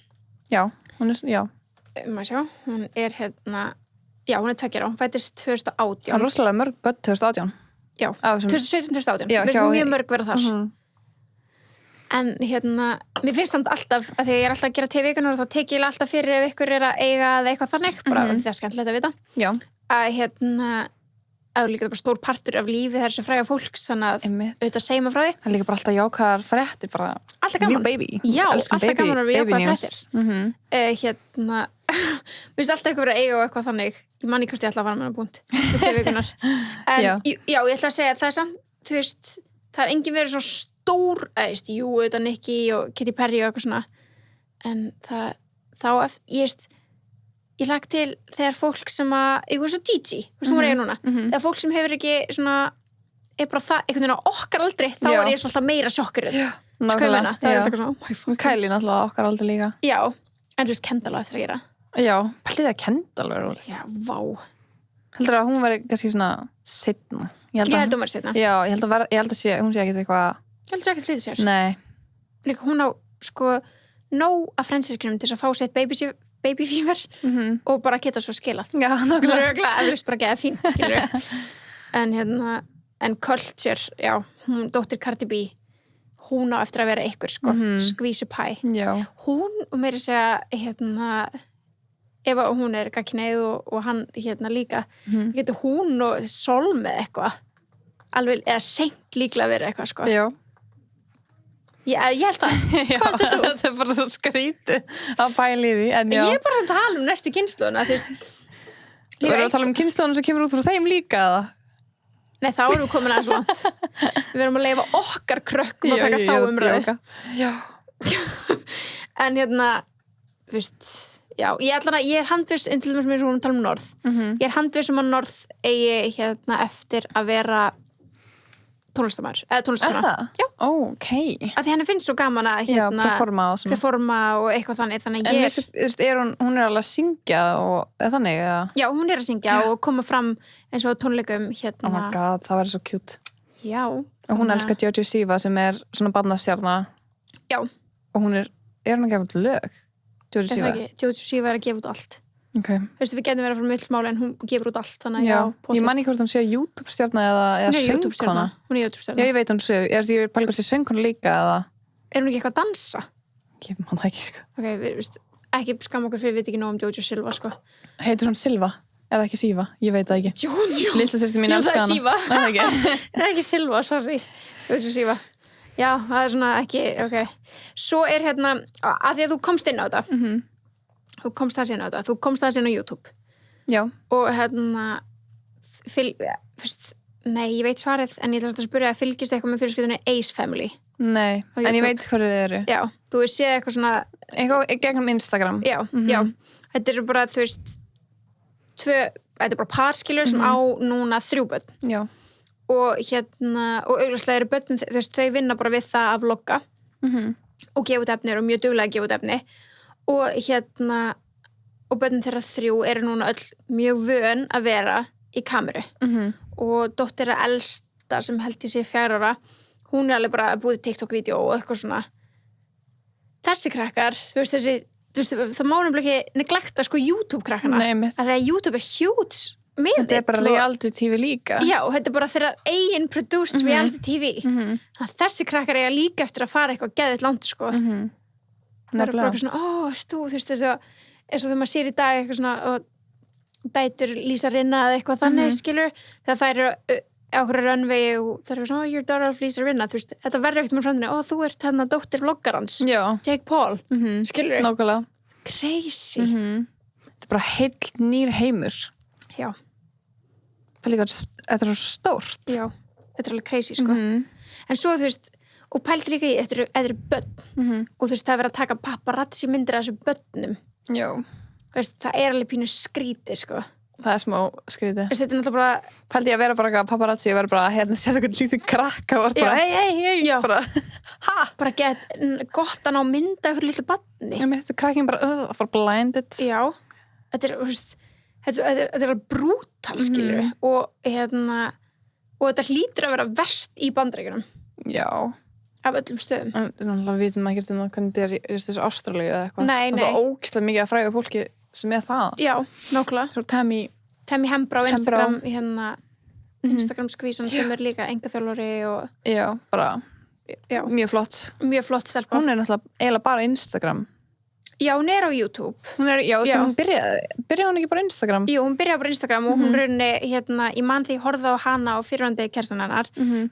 Já, hún er, já. Maður sjá, hún er Já, hún er 2 ára, hún fættist 2018. Það er rosalega mörg börn 2018. Já, 2017-2018. Mér finnst mjög mörg vera þar. En mér finnst samt alltaf, að því ég er alltaf að gera TV-vikunar og þá tek ég alltaf fyrir ef ykkur er að eiga eða eitthvað þannig, bara það er skemmtilegt að vita. Já. Að líka það bara stór partur af lífi þessu fræga fólks, þannig að auðvitað segja maður frá því. Það er líka bara alltaf jákvæðar fréttir, bara alltaf gaman. New baby. Já, alltaf gaman að við jákvæðar fréttir. Mér finnst alltaf eitthvað verið að eiga og eitthvað þannig. Ég man ekki hvort ég ætla að vara með hana búnt til TV-vikunar. En já, ég ætla að segja það er samt, þú veist, það hef engin verið svo stór, jú, auðvitað Nicki og Katy Perry og eitthvað svona. En ég lag til þegar fólk sem ég var svo Gigi, þú veist, hún var eiga núna. Þegar fólk sem hefur ekki svona, er bara það, einhvern veginn á okkar aldrei, þá er ég alltaf meira sjokkuruð. Nákvæmlega. Það er alltaf svona, oh my fucking. Kylie náttúrulega okkar aldrei líka. Já, en þú veist, Kendall á eftir að gera. Já, pælið það Kendall verður rólegt. Já, vá. Heldur að hún verður kannski svona seinna. Ég held að hún verður seinna. Já, ég held að hún sé ekkert eitthvað. Ég held að ekki flýta sér. Nei. Líka hún á, sko, nóg af fransiskrunum til að fá sitt baby fever og bara geta svo skilað. Já, nákvæmlega. Röglega, eflust bara geða fínt, skilur. En Culture, já, hún dóttir Cardi B, hún á eftir að vera ykkur, sko, skvísu pæ. Já. Hún, og meira að segja, ef hún er gagkineið og hann líka, getur hún og Sol með eitthvað, alveg, eða seint líklega verið eitthvað, sko. Já. Ég held það. Já, þetta er bara svo skrítið að pæla í því, en já. Ég er bara að tala næstu kynslóðuna, þú veist. Við erum að tala kynslóðuna sem kemur út frá þeim líka, eða? Nei, þá erum við komin aðeins langt. Við erum að leyfa okkar krökkum að taka þá umræðu. Já. En þú veist, Já, ég handviss, til dæmis með svona tala Norð. Ég handviss að Norð eigi eftir að vera tónlistamæður, eða tónlistamæður. Já. Ok. Af því henni finnst svo gaman að performa og eitthvað þannig en hún alveg að syngja og þannig, eða? Já, hún að syngja og koma fram eins og tónleikum Oh my god, það væri svo cute. Já. Og hún elskar Jojo Siva sem svona barnastjarna. Já. Og hún hún að gefa út lög? Jojo Siva? Jojo Siva að gefa út allt. Ok. Við getum verið að fara millsmáli en hún gefur út allt, þannig ég man ekki hvort hún sé YouTube-stjarna eða söngkona. Hún er YouTube-stjarna. Já, ég veit hún sé, ég pæli hvort sé söngkona líka eða. Hún ekki eitthvað að dansa? Ég man það ekki, sko. Ok, ekki skam okkur fyrir við veit ekki nóg Jojo Silva, sko. Heitir hún Silva? Er það ekki Siva? Ég veit það ekki. Jú. Litla systir mín elskar hana. Jú, það er Siva. Það er ekki Silva, sorry. Jojo Siva. Já, það er svona ekki, ok. Svo að því að þú komst inn á þetta. Þú komst það síðan á þetta. Þú komst það síðan á YouTube. Já. Og nei, ég veit svarið, en ég ætla að spyrja að fylgist eitthvað með fjölskyldunni Ace Family. Nei, en ég veit hverju þið eru. Já, þú veist séð eitthvað svona... Eitthvað gegnum Instagram. Já, já. Þetta eru bara, þú veist, þetta er bara parskilur sem á núna 3 börn. Já. Og og augljóslega eru börn, þú veist, þau vinna bara við það að vlogga og gefa út efni og mjög duglega að gefa út efni. Og og börnin þeirra 3 eru núna öll mjög vön að vera í kameru og dóttir að elsta sem held ég sé 4 ára, hún er alveg bara búið TikTok-vídeó og eitthvað svona. Þessi krakkar, þú veist, það má nefnilega ekki neglekta sko YouTube-krakkana. Nei, mitt. Að þegar YouTube er huge miðill. Þetta er bara reality TV líka. Já, þetta er bara þeirra eigin produced reality TV. Þessi krakkar eiga líka eftir að fara eitthvað geðið langt, sko. Það er bara svona, þú veist, eins og þegar maður sér í dag eitthvað svona, og dætur Lísa Rinna eða eitthvað þannig, skilur, þegar þær eru á okkur runway og það er eitthvað svona, your daughter of Lísa Rinna, þú veist, þetta verður ekkert með framtíðinni, þú ert dóttir vloggarans, Jake Paul, skilur. Nákvæmlega. Crazy. Þetta er bara heill nýr heimur. Já. Þetta er svo stórt. Já, þetta er alveg crazy, sko. En svo, þú veist, og pældi líka í, þetta eru börn og þú veist, það er verið að taka paparazzi myndir af þessu börnum. Já. Veist, það er alveg pínu skríti, sko. Það er smá skríti. Þetta er náttúrulega bara... Pældi ég að vera bara paparazzi og vera bara, sér eitthvað lítið krakka og bara, hei, bara, bara gott að ná mynda eitthvað lítið barni. Já, þetta krakkin bara, for blinded. Já. Þetta er, þú veist, þetta er alveg brútal, skilur. Og þetta hlýtur að vera verst í Bandaríkjunum. Já. Af öllum stöðum. En við vitum ekki hvernig þetta er þessu Ástralíu eða eitthvað. Nei. Það er ógeðslega mikið að fræga fólki sem er það. Já, nákvæmlega. Svo Tammy Hembra á Instagram, Instagram skvísan sem er líka engaþjálfari og... Já, bara mjög flott. Mjög flott stelpa. Hún er náttúrulega eiginlega bara Instagram. Já, hún er á YouTube. Hún byrjaði hún ekki bara Instagram? Jú, hún byrjaði bara Instagram og hún raunni, ég man því horfði á hana og fyrirvandi kærstan hennar,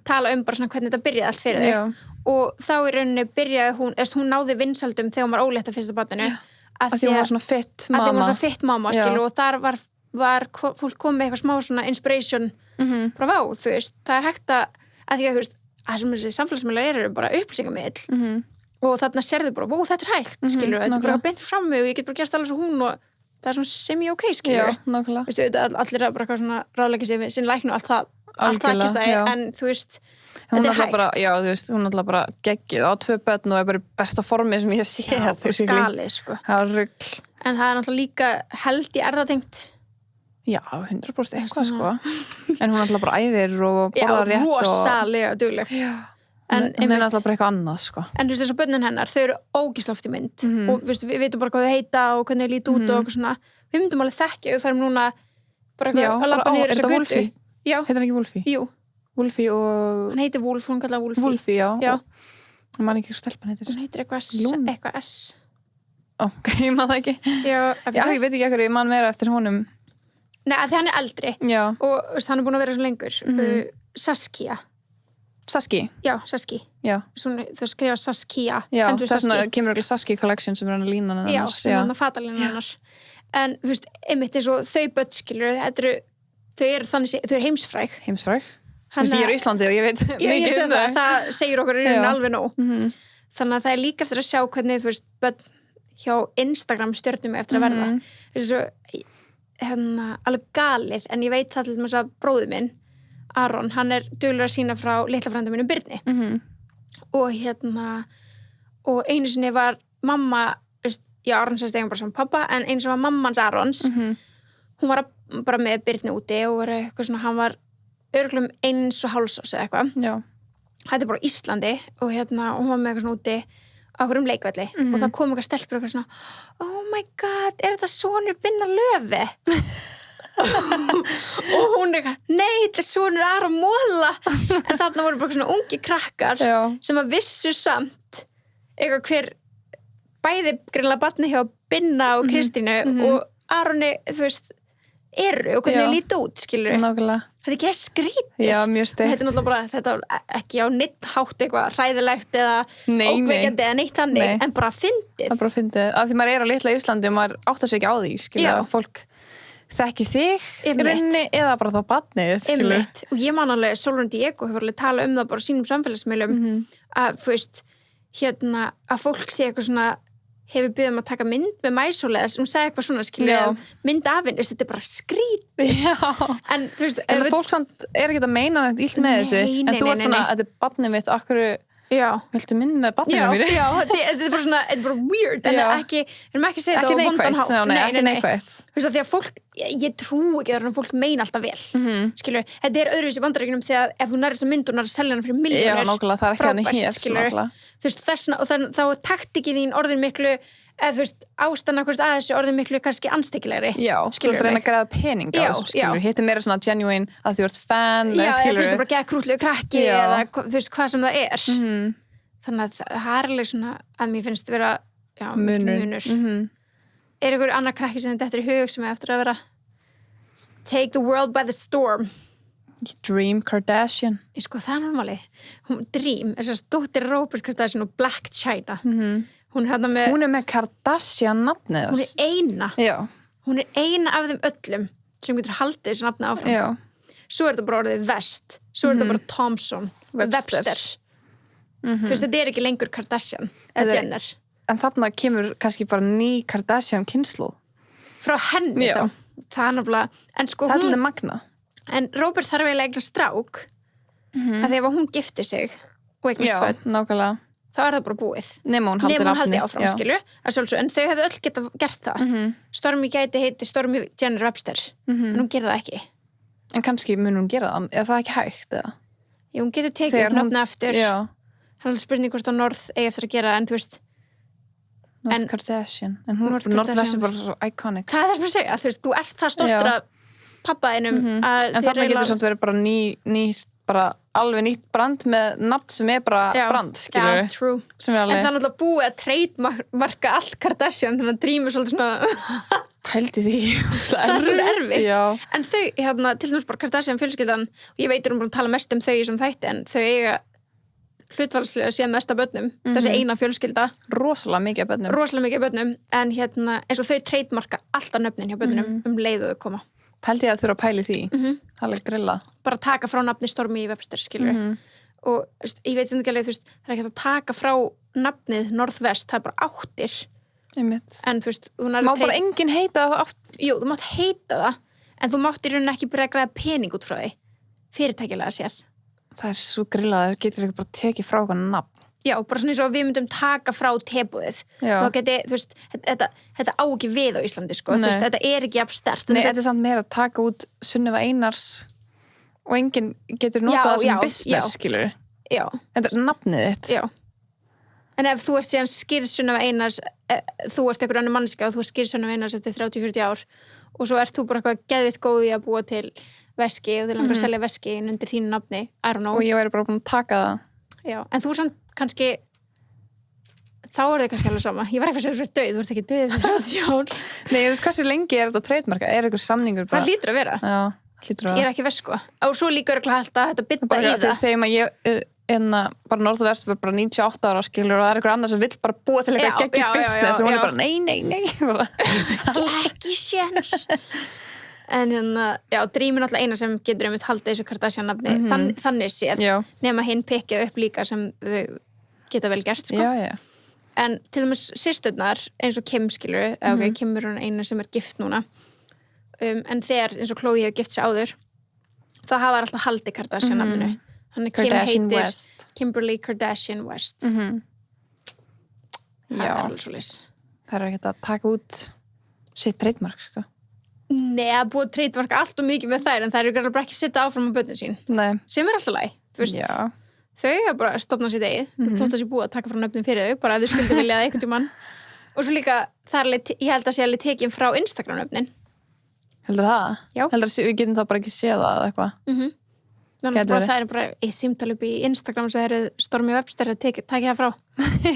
tala bara svona hvernig þetta byrjaði allt fyrir þau. Og þá í rauninni byrjaði hún náði vinsældum þegar hún var ólétt af fyrsta barninu. Að því hún var svona fit mamma. Að því hún var svona fit mamma, skilur, og þar var fólk komið með eitthvað smá svona inspiration, bara vá, þú veist, það er hægt að því að, þú veist, það sem þessi samfélagsmiðlar eru bara upplýsingamiðl og þarna sérðu bara, þetta er hægt, skilur, þetta er bara beint fram mig og ég get bara gerst alveg svo hún og það er svona semi-ok, skilur. Já, nákvæmlega. Þú veist, allir er bara eitthvað svona ráðleggja sig við sinn læknu og allt það ekki það, en þú veist, þetta er hægt. Bara, já, þú veist, hún er alltaf bara geggið á 2 börn og er bara besta formið sem ég sé. Já, bara galið, sko. Það er rugl. En það er náttúrulega líka held í erðatengt. Já, 100% eitthvað, sko. En hún er alltaf bara æðir og borðar rétt og... Já, rosalega dugleg. Já. En hún er alltaf bara eitthvað annað, sko. En þú veist, þessar börnin hennar, þau eru ógeðslega oft í mynd. Og við veitum bara hvað þau heita og hvernig þau líti út og eitthvað svona. Við myndum alveg þekkja, við færum núna bara eitthvað að labba niður þessa götu. Já. Heitir hann ekki Wolfie? Jú. Wolfie og... Hann heitir Wolf, hún kallar Wolfie. Wolfie, já. Já. Hann man ekki hvað stelpan heitir. Hún heitir eitthvað S. Ok, ég man það ekki. Já, ég veit ekki ekkur, ég man meira eftir honum. Nei, því hann er eldri. Já. Og hann er búin að vera svo lengur. Saskia. Saski? Já, Saski. Já. Það skrifa Saskia. Já, það er svona, kemur okkur Saski Collection sem er hann að lína hennar. Já, sem er hann að fatalína hennar. En, þú veist, einmitt eins og þau börn, skilur, þau eru heimsfræg. Heimsfræg? Þú veist, ég er í Íslandi og ég veit mikið það segir okkur í rauninni alveg nóg. Þannig að það er líka eftir að sjá hvernig, þú veist, börn hjá Instagram stjörnum eftir að verða þessu alveg galið, en ég veit það til þess að bróði minn, Aron, hann duglegur að sína frá litla frænda mínum Birni og og einu sinni var mamma, já, Aron sérst eigum bara saman pappa, en einu sinni var mammans Arons hún var bara með Birni úti og var eitthvað svona, hann var örugglega 1,5 árs eða eitthvað. Já. Þetta bara á Íslandi og hún var með eitthvað svona úti á okkur leikvelli og það kom eitthvað stelpur eitthvað svona, oh my god, þetta sonur Binna Löfi? Og hún eitthvað, nei, þetta sonur Aron Móla. En þarna voru bara svona ungi krakkar sem að vissu samt eitthvað hver bæði greinlega barni hjá Binna og Kristínu og Aroni, þú veist, eru og hvernig þau líta út, skilur við. Nákvæmlega. Þetta ekki skrítið. Já, mjög steikt. Þetta náttúrulega bara, þetta ekki á neitt hátt eitthvað hræðilegt eða ókveikjandi eða neitt þannig, en bara fyndið. Það bara fyndið. Af því maður á litla Íslandi og maður áttar sig ekki á því, skilur að fólk þekki þig í rauninni eða bara þá barnið, skilur. Einmitt. Og ég man alveg, Solrún Diego hefur alveg talað það bara á sínum samfélagsmiðlum að, þú veist, að fólk sé eitthvað svona hefur byggðum að taka mynd með Mæsóleðs hún sagði eitthvað svona, skilja, mynd af henni þetta bara skrítið en þú veist, en það fólk samt ekki að meina neitt illt með þessu, en þú ert svona þetta barnið mitt, akkur viltu mynd með barninu mínu? Já, þetta bara svona, þetta bara weird en ekki segja þetta á vondan hátt ekki neikvægt þú veist að því að fólk, ég trú ekki að fólk meina alltaf vel, skilju þetta öðruvísi í Bandaríkjunum þegar ef þú nærið þessa mynd og nærið að selja hana fyrir milljónir frábært, þú veist, þessna og þá taktikið þín orðin miklu eða þú veist, ástæðan akkurat að þessu orðin miklu kannski anstekkilegri. Já, þú ert að reyna að græða pening á þessu, skilur, hittir meira svona genuine að þú ert fan, skilur. Já, eða þú veist, bara geða krútlegu krakki eða þú veist, hvað sem það er. Þannig að það alveg svona að mér finnst vera, munur. Einhver annar krakki sem þetta í hug sem eftir að vera take the world by the storm. Dream Kardashian. Sko, það normálið. Dream, þess að dóttir Robert Kardashian og Black China. Hún með Kardashian nafnið. Hún eina. Já. Hún eina af þeim öllum sem getur haldið þessu nafni áfram. Já. Svo þetta bara orðið West. Svo þetta bara Thompson. Webster. Þú veist, þetta ekki lengur Kardashian. Jenner. En þarna kemur kannski bara ný Kardashian kynslu. Frá henni þá. Það náttúrulega. En sko það er magna. En Robert þarf eiginlega eigna strák að því ef hún gifti sig og eignast börn. Já, nákvæmlega. Þá það bara búið. Nema hún haldi áfram, skilju. En þau hefðu öll geta gert það. Stormy gæti heiti Stormy Jenner Webster. En hún gerði það ekki. En kannski mun hún gera það. Er það ekki hægt, eða? Jú, hún getur tekið upp nafna eftir. Já. Það er spurning hvort á North eigi eftir að gera, en þú veist North Kardashian. En North West er bara svo iconic. Það sem að segja, þú veist, þú ert það stoltur af pappa einum en þarna getur samt verið bara ný bara alveg nýtt brand með nafn sem er bara brand, skilur true. En það er náttúrulega búið að trademarka allt Kardashian þannig að Dream svolítið svona pældi því það er svolítið erfitt en þau, til dæmis bara Kardashian fjölskyldan og ég veitur bara að tala mest þau í sem þætti en þau eiga hlutfallslega séð mest af börnum þessi eina fjölskylda rosalega mikið af börnum en eins og þau trademarka alltaf nöfnin hjá börnum leið og þau koma Pældi ég að þurfa að pæli því það er grilla bara taka frá nafni Stormy Webster skilur og ég veit sem ekki alveg það er ekki að taka frá nafnið Northwest, það er bara áttir en þú veist má bara enginn heita það aftur jú, þú mátt heita það en þú mátt í rauninni ekki byrja að græða pening út frá því fyrirtækilega sér það er svo grillað, það getur ekki bara tekið frá eitthvað nafn já, bara svona eins og við myndum taka frá tebúðið þá geti, þú veist, þetta á ekki við á Íslandi, sko, þú veist, þetta er ekki abstert. Nei, þetta er samt meira að taka út Sunniva Einars og enginn getur notað það sem business, skilur já. Þetta er nafnið þitt já. En ef þú ert síðan skýrð Sunniva Einars þú ert einhver annar mannskja og þú ert skýrð Sunniva Einars eftir 30-40 ár og svo ert þú bara eitthvað geðvitt góð í að búa til veski og þú langar að selja veski undir þínu nafni, I don't know. Og ég væri bara búin að taka það. Já, en þú er samt kannski þá er þið kannski alveg sama ég var ekki að segja þú ert döið, þú ert ekki döið fyrir 30 ár Nei, þú veist hversu lengi er þetta trademarka er eitthvað samningur bara það hlýtur að vera já, hlýtur að vera ég er ekki vesko og svo líka örgulega hægt að þetta bytta í það þegar segjum að ég bara Northwest var bara 98 ára skilur og það er eitthvað annars sem vill bara búa til eitthvað geggjum business og hún er bara nei ekki séns en já, Dream er náttúrulega eina sem getur haldið þessu Kardashian nafni þannig séð nema hinn pikkið upp líka sem þau geta vel gert sko. já. en til dæmis systurnar eins og Kim skilur, okay, Kim er hún eina sem er gift núna en þegar eins og Khloe hefur gift sér áður þá hafa alltaf haldið Kardashian nafninu þannig Kim Kardashian heitir West. Kimberly Kardashian West það er alveg svo leys Það ekki að taka út sitt trademark, sko. Nei, að búið að trademarka allt og mikið með þær en þær eru bara ekki að setja áfram á börnin sín Nei. sem er alltaf læg, þú veist þau er bara að stofna sitt eigið þótt að sé búið að taka frá nöfnum fyrir þau bara ef þau skuldum vilja það einhvern tímann og svo líka, ég held að sé alveg tekin frá Instagram nöfnin Heldur það? Já. Heldur að við getum það bara ekki séð það eða eitthvað? Þannig að það er bara í símtal upp í Instagram sem eru Stormi Webster að takið það frá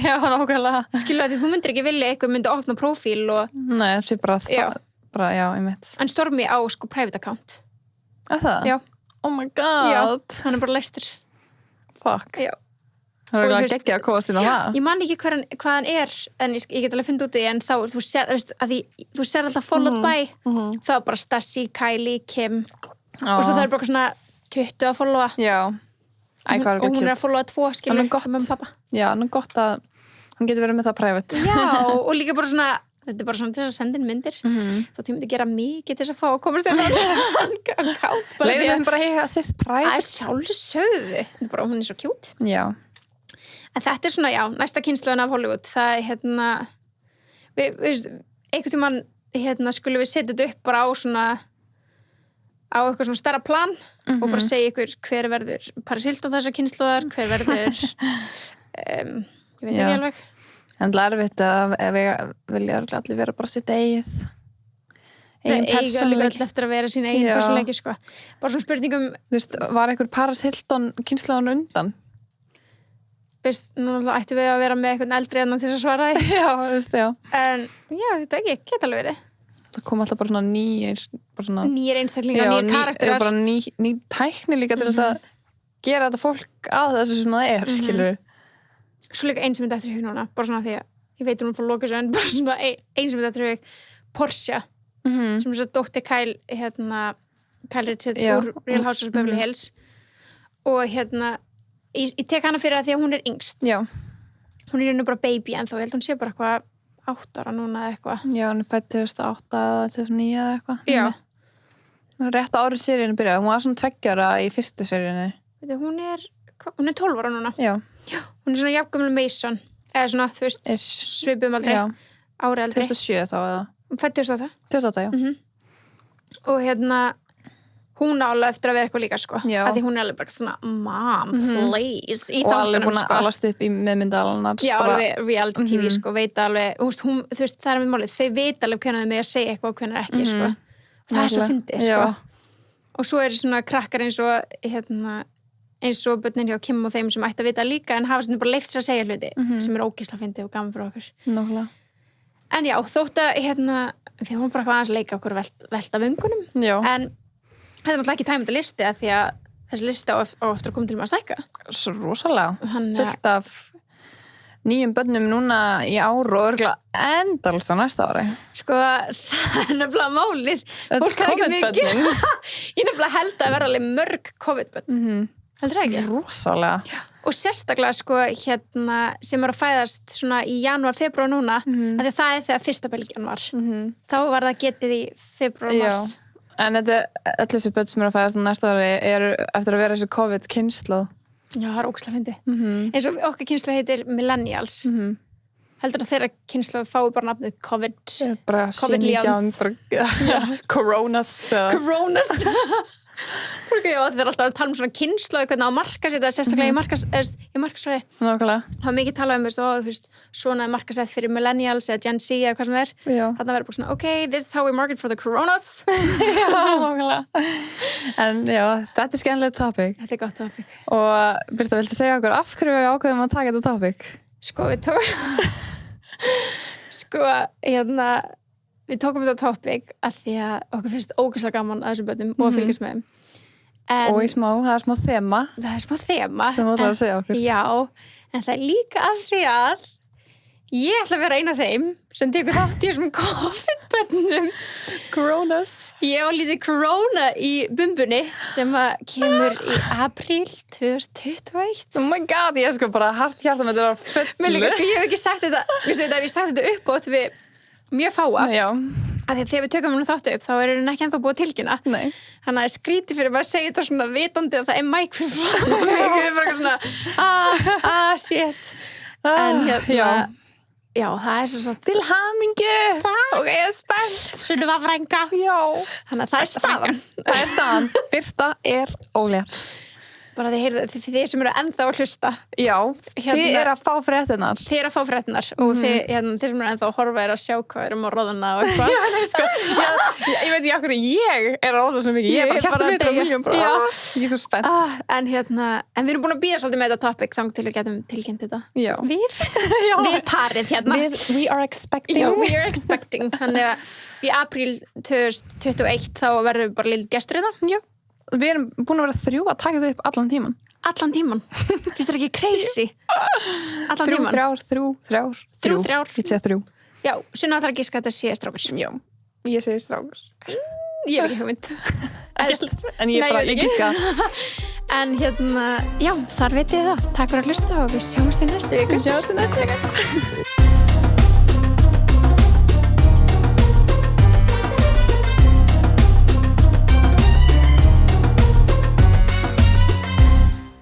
Já, nákvæmlega Skilu að því þú myndir ekki vilja eitthvað myndi að opna prófíl og Nei, það sé bara, já, einmitt En Stormi á sko private account það? Já Oh my god Já, hann er bara læstur Fuck Já Það er alveg geggja að komast inn á það Ég man ekki hvað hann er en ég get alveg fundið út í en þá þú sér alltaf followed by þá bara Stassi, Kylie, Kim og svo það er bara svona 20 að followa Já og hún er að followa 2 skilur með pappa Já, nú gott að hann getur verið með það private Já, og líka bara svona þetta er bara svona til að senda inn myndir þá tímum þetta gera mikið til þess að fá að komast inn á account Leifðu þeim bara að sérst private Það sjálfsögðu bara hún er svo cute Já En þetta er svona, já, næsta kynslóðin af Hollywood það er við einhvern tímann skulum við setja þetta upp bara á svona á eitthvað svona stærra plan og bara segja ykkur hver verður Paris Hilton þessar kynslóðar, hver verður ég veit ekki alveg En það er erfitt að við vilja allir vera bara sitt eigin persónuleiki eftir að vera sín eigin persónuleiki sko. Bara svona spurningum Þú veist, var einhver Paris Hilton kynslóðan undan? Veist, nú ættum við að vera með eitthvað eldri enn til þess að svara því Já, þú veist, já En já, þetta ekki, geta alveg verið Það kom alltaf bara svona nýjir einstaklingar, nýjir karakterar bara ný tækni líka til þess að gera þetta fólk að þessu sem það er, skilur Svo líka eins sem þetta eftir í hug núna bara svona því að, ég veit hún fór loka sér en bara svona eins sem þetta eftir í hug Portia, sem er svo dóttir Kyle Richards úr Real Housewives of Beverly Hills og ég tek hana fyrir það því að hún er yngst Já Hún er bara baby en þá held hún sé bara eitthvað 8 ára núna eða eitthvað Já, hún er fædd 2008 eða 2009 eða eitthvað Já Rétt árið seríunni byrjaði, hún var svona 2 ára í fyrstu seríunni Hún er 12 ára núna Já Hún er svona jafngömmul Mason eða svona, þú veist, svipum aldrei ári aldrei 2007 þá eða Hún fædd 2008, já og hún álega eftir að vera eitthvað líka sko Já. að því hún er alveg bara svona mom, please í og alveg þáttunum búin að alast upp í meðmyndalarnar Já, alveg reality TV sko, veit alveg þú veist, það er með málið, þau veit alveg hvernig þau með að segja eitthvað og hvernig ekki sko og það er svo fyndið sko og svo er svona krakkar eins og börnin hjá Kim og þeim sem ætti að vita líka en hafa svona bara leyft sér að segja hluti sem er ógeðslega fyndið og gaman fyrir okkur Nákvæmlega En já, þótt að við höfum bara hvað aðeins leika okkur velta vöngunum Já en þetta er náttúrulega ekki tæmandi listi að því að þessi listi á eftir að koma til að stækka Svo rosalega fullt af nýjum börnum núna í ár og örgulega endalst á næsta ári Sko, það er nefnilega málið Fólk er ekki mikið Ég nefnilega held að vera alveg mörg COVID-börn Heldur það ekki? Rosalega Og sérstaklega sko sem er að fæðast svona í janúar, februar núna af því að það er þegar fyrsta bylgjan var þá var það getið í februar og mars En þetta öll þessi börn sem eru að fæðast á næsta ári eru eftir að vera þessi COVID-kynslóð Já, það er ógeðslega fyndið eins og okkar kynslóð heitir millennials heldur að þeirra kynslóð fái bara nafnið COVID-19 Coronas Já, þeir eru alltaf að tala um svona kynslóð hvernig á markasett, sérstaklega í markasfræði Nákvæmlega Það er mikið talað um þú veist, svona er markasett fyrir millennials eða Gen Z eða hvað sem er Þannig að vera bara svona, ok, this is how we market for the Coronas Já, nákvæmlega En já, þetta er skemmtilegt topic Þetta er gott topic Og Birta, viltu segja okkur af hverju við ákveðum að taka þetta topic? Sko, við tókum þetta topic að því að okkur finnst ógeðslega gaman að þessum börnum og að fylgjast með þeim Og það er smá þema Það er smá þema sem þú ætlar að segja okkur Já, en það er líka að því að ég ætla að vera eina af þeim sem tekur þátt í þessum COVID-bönnum. Coronas. Ég á lítið corona í bumbunni sem að kemur í apríl 2021. Oh my god, ég sko bara hart hjarta með þetta fullu. Mér líka, sko, ég hef ekki sagt þetta, veistu þetta, ef ég sagt þetta uppátt við mjög fáa. Já. Að þegar við tökum hún þáttu upp, þá er hún ekki ennþá búið að tilkynna. Nei. Þannig að skríti fyrir maður að segja þetta svona vitandi að það er mæk fyrir frá mig. Ég er bara svona, shit. En já, það er svo til hamingju. Takk. Og ég er spennt. Sunniva frænka. Já. Þannig að það er staðan. Það er staðan. Birta er ólétt. Bara þið sem eru ennþá að hlusta. Já, þið eru að fá fréttirnar. Þið eru að fá fréttirnar og þið sem eru ennþá að horfa að sjá hvað erum að roðuna og eitthvað. Já, nei, sko. Ég veit ekki okkur ég er að roða svo mikið. Ég er bara hjarta mitt á mjög bara. Ég er svo spennt. En við erum búin að bíða svolítið með þetta topic þannig til við getum tilkynnt þetta. Já. Við parið hérna. We are expecting. Já, we are expecting. Þannig að í apríl 2021 þá verðum við bara lill gestur hérna. Já. Við erum búin að vera 3 að taka þetta upp allan tíman. Allan tíman? Finnst það ekki crazy? Allan tíman? 3. Ég segi 3. Já, Sunna ætlar að giska að þetta sé strákur. Já, ég segi strákur. Ég hef ekki hugmynd. En ég giska. En já, þar veit ég það. Takk fyrir að hlusta og við sjáumst í næstu viku.